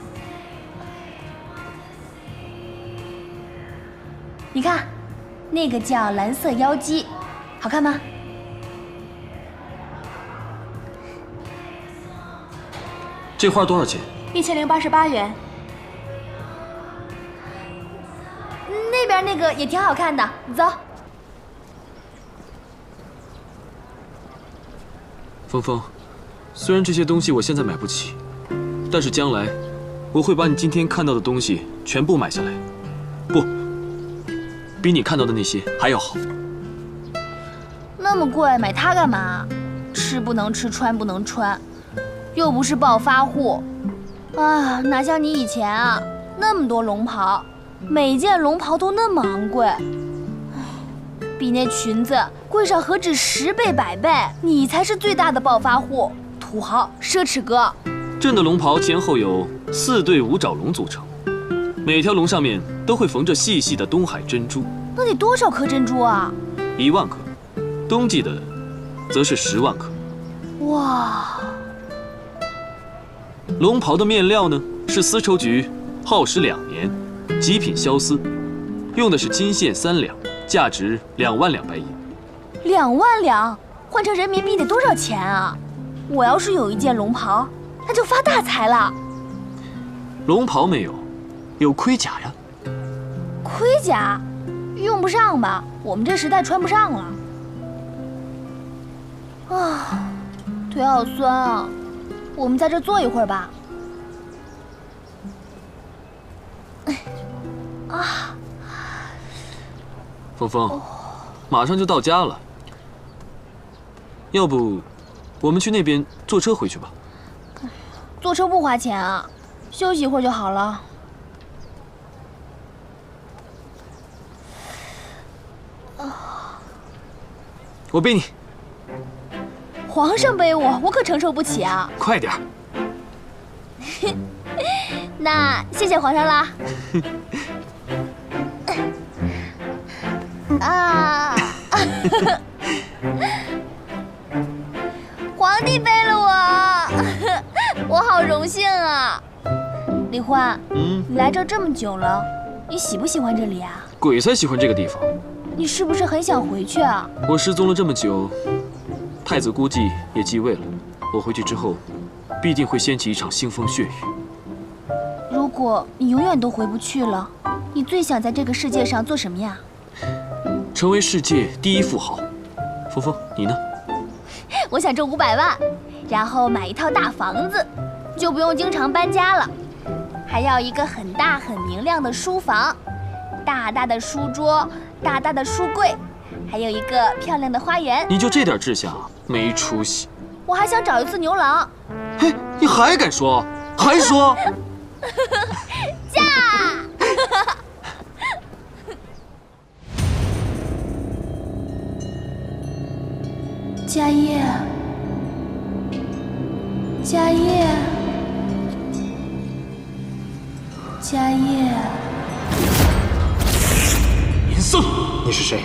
你看，那个叫蓝色妖姬，好看吗？这花多少钱1088元。那边那个也挺好看的，走。峰峰，虽然这些东西我现在买不起，但是将来我会把你今天看到的东西全部买下来。不，比你看到的那些还要好。那么贵，买它干嘛？吃不能吃，穿不能穿，又不是暴发户，啊，哪像你以前啊，那么多龙袍，每件龙袍都那么昂贵，比那裙子贵上何止10倍100倍。你才是最大的暴发户，土豪奢侈哥。朕的龙袍前后有4对5爪龙组成，每条龙上面都会缝着细细的东海珍珠。那得多少颗珍珠啊？1万颗，冬季的则是10万颗。哇！龙袍的面料呢是丝绸菊，耗时2年，极品绡丝，用的是金线3两，价值2万两白银。2万两，换成人民币得多少钱啊？我要是有一件龙袍，那就发大财了。龙袍没有，有盔甲呀。盔甲，用不上吧？我们这时代穿不上了。啊，腿好酸啊！我们在这坐一会儿吧。啊，峰峰，马上就到家了，要不我们去那边坐车回去吧？坐车不花钱啊，休息一会儿就好了。我背你。皇上背我，我可承受不起啊！快点儿。那谢谢皇上啦。啊！皇帝背了我，我好荣幸啊！李欢，你来这这么久了，你喜不喜欢这里啊？鬼才喜欢这个地方。你是不是很想回去啊？我失踪了这么久，太子估计也继位了。我回去之后，必定会掀起一场腥风血雨。如果你永远都回不去了，你最想在这个世界上做什么呀？成为世界第一富豪。峰峰，你呢？我想中500万，然后买一套大房子，就不用经常搬家了。还要一个很大很明亮的书房，大大的书桌，大大的书柜，还有一个漂亮的花园。你就这点志向，没出息。我还想找一次牛郎。嘿，你还敢说？还说？嫁！家业，家业，家业。严嵩，你是谁？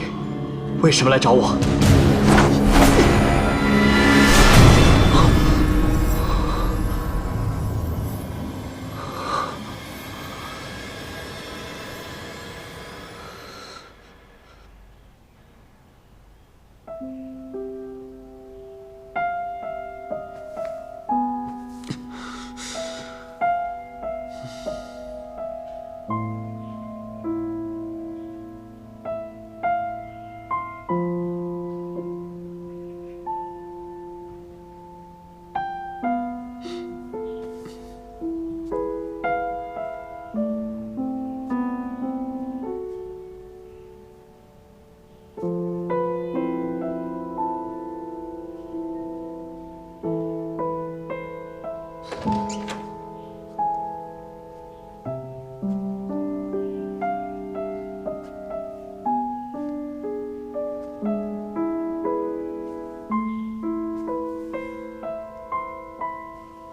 为什么来找我？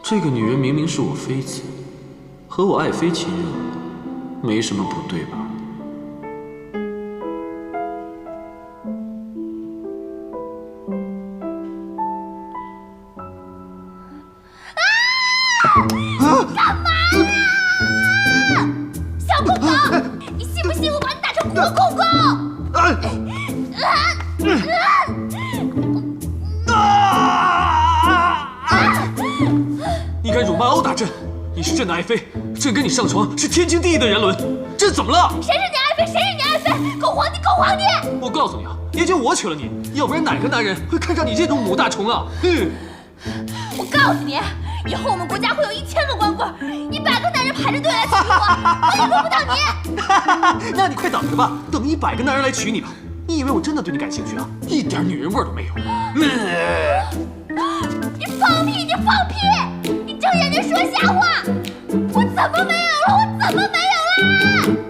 这个女人明明是我妃子，和我爱妃亲热，没什么不对吧？干嘛呀？小公公，你信不信我把你打成活公公？你敢辱骂欧大朕？你是朕的爱妃，朕跟你上床是天经地义的人伦。朕怎么了？谁是你爱妃？谁是你爱妃？狗皇帝，狗皇帝！我告诉你啊，也就我娶了你，要不然哪个男人会看上你这种母大虫啊？我告诉你，以后我们国家会有1000个光棍，100个男人排着队来娶我，我也轮不到你。那你快等着吧，等100个男人来娶你吧。你以为我真的对你感兴趣啊？一点女人味都没有。你放屁！你放屁！你睁眼睛说瞎话！我怎么没有了？我怎么没有了？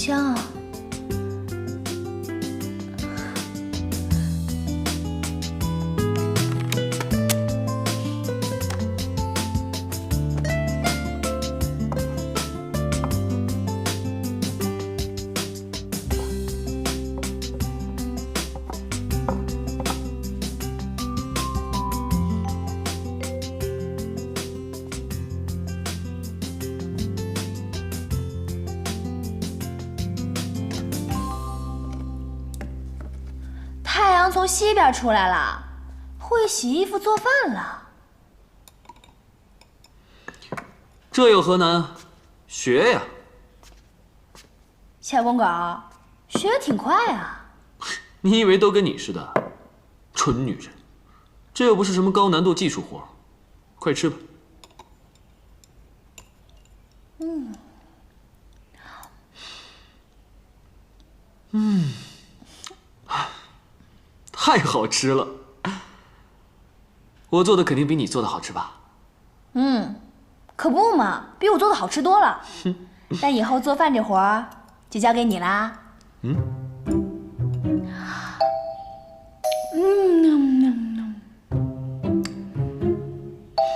香啊！太阳从西边出来了，会洗衣服做饭了。这有何难？学呀！小公狗，学得挺快啊。你以为都跟你似的？蠢女人，这又不是什么高难度技术活，快吃吧。太好吃了！我做的肯定比你做的好吃吧？可不嘛，比我做的好吃多了。但以后做饭这活儿就交给你啦。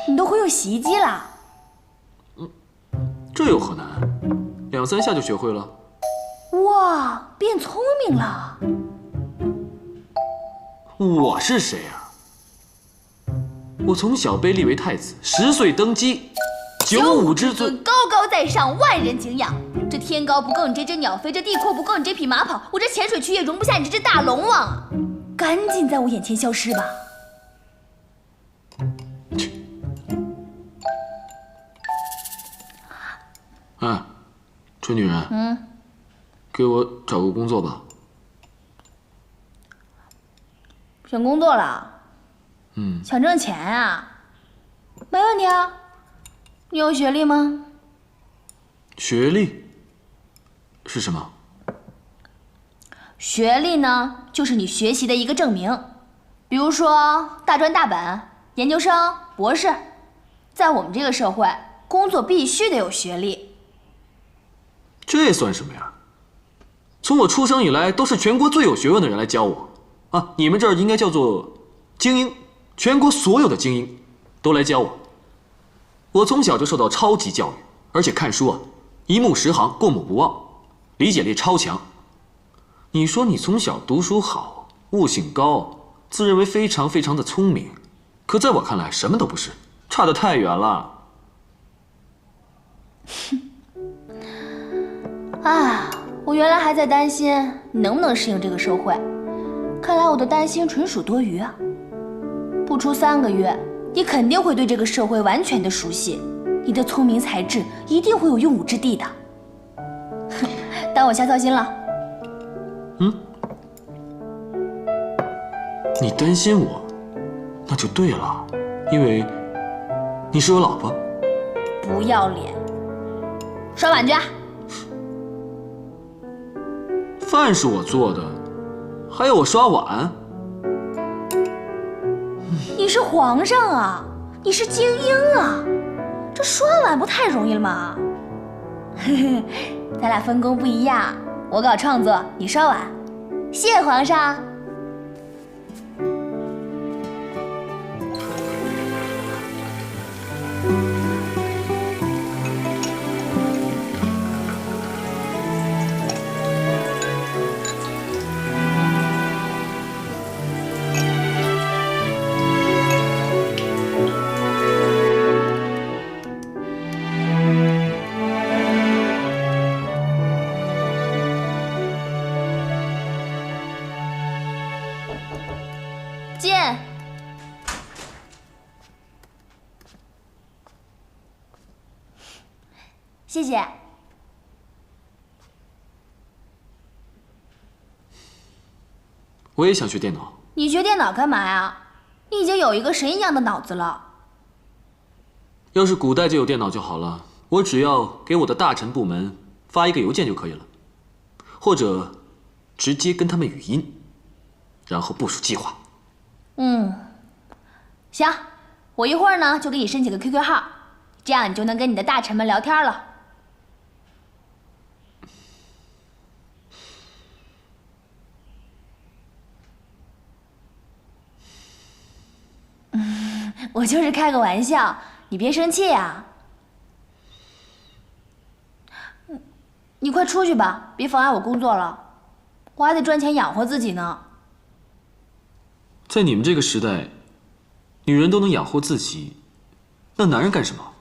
你都会用洗衣机啦？这有何难？2、3下就学会了。哇，变聪明了！我是谁啊？我从小被立为太子，10岁登基，9五之尊，高高在上，万人敬仰。这天高不够你这只鸟飞，这地阔不够你这匹马跑，我这浅水区也容不下你这只大龙王啊！赶紧在我眼前消失吧！哎，蠢女人，给我找个工作吧。选工作了？想挣钱啊？没问题啊。你有学历吗？学历是什么？学历呢，就是你学习的一个证明，比如说大专大本、研究生、博士。在我们这个社会，工作必须得有学历。这算什么呀？从我出生以来，都是全国最有学问的人来教我。啊，你们这儿应该叫做精英，全国所有的精英都来教我。我从小就受到超级教育，而且看书啊，一目十行，过目不忘，理解力超强。你说你从小读书好，悟性高，自认为非常非常的聪明，可在我看来什么都不是，差得太远了。啊，我原来还在担心你能不能适应这个社会，看来我的担心纯属多余啊。不出3个月，你肯定会对这个社会完全的熟悉，你的聪明才智一定会有用武之地的。当我瞎操心了。你担心我，那就对了，因为你是我老婆。不要脸！刷碗去。饭是我做的，还要我刷碗？你是皇上啊，你是精英啊，这刷碗不太容易了吗？咱俩分工不一样，我搞创作，你刷碗。谢谢皇上。进。谢谢。我也想学电脑。你学电脑干嘛呀？你已经有一个神一样的脑子了。要是古代就有电脑就好了，我只要给我的大臣部门发一个邮件就可以了，或者直接跟他们语音，然后部署计划。行，我一会儿呢就给你申请个 QQ 号，这样你就能跟你的大臣们聊天了。我就是开个玩笑，你别生气呀。你快出去吧，别妨碍我工作了，我还得赚钱养活自己呢。在你们这个时代，女人都能养活自己，那男人干什么？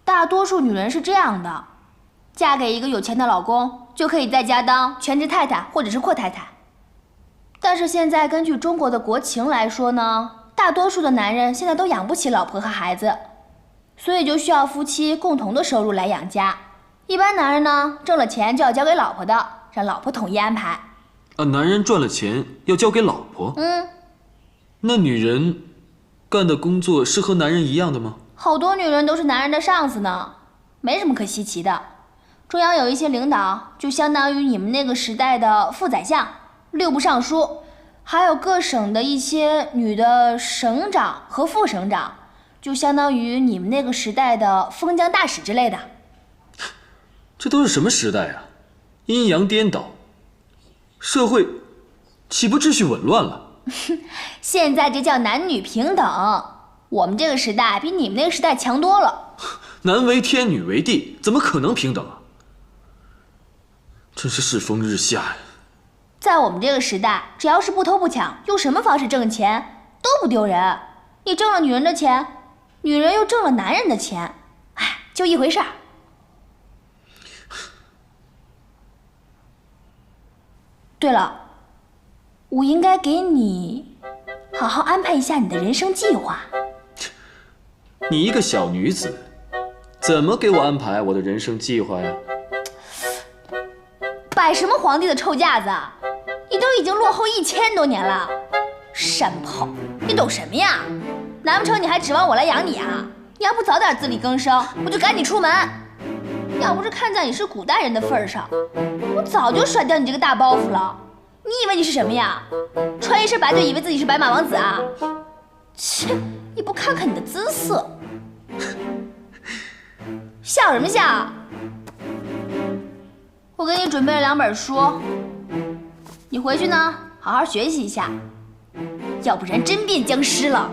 大多数女人是这样的，嫁给一个有钱的老公，就可以在家当全职太太或者是阔太太。但是现在根据中国的国情来说呢，大多数的男人现在都养不起老婆和孩子，所以就需要夫妻共同的收入来养家。一般男人呢，挣了钱就要交给老婆的，让老婆统一安排。男人赚了钱要交给老婆？那女人干的工作是和男人一样的吗？好多女人都是男人的上司呢，没什么可稀奇的。中央有一些领导，就相当于你们那个时代的副宰相、六部尚书，还有各省的一些女的省长和副省长，就相当于你们那个时代的封疆大使之类的。这都是什么时代啊？阴阳颠倒，社会岂不秩序紊乱了？现在这叫男女平等，我们这个时代比你们那个时代强多了。男为天，女为地，怎么可能平等啊？真是世风日下呀！在我们这个时代，只要是不偷不抢，用什么方式挣钱都不丢人。你挣了女人的钱，女人又挣了男人的钱，哎，就一回事儿。对了，我应该给你好好安排一下你的人生计划。你一个小女子，怎么给我安排我的人生计划呀？摆什么皇帝的臭架子？你都已经落后1000多年了，山炮，你懂什么呀？难不成你还指望我来养你啊？你要不早点自力更生，我就赶你出门。要不是看在你是古代人的份上，我早就甩掉你这个大包袱了。你以为你是什么呀？穿一身白就以为自己是白马王子啊？切，你不看看你的姿色，笑什么笑？我给你准备了2本书，你回去呢好好学习一下，要不然真变僵尸了。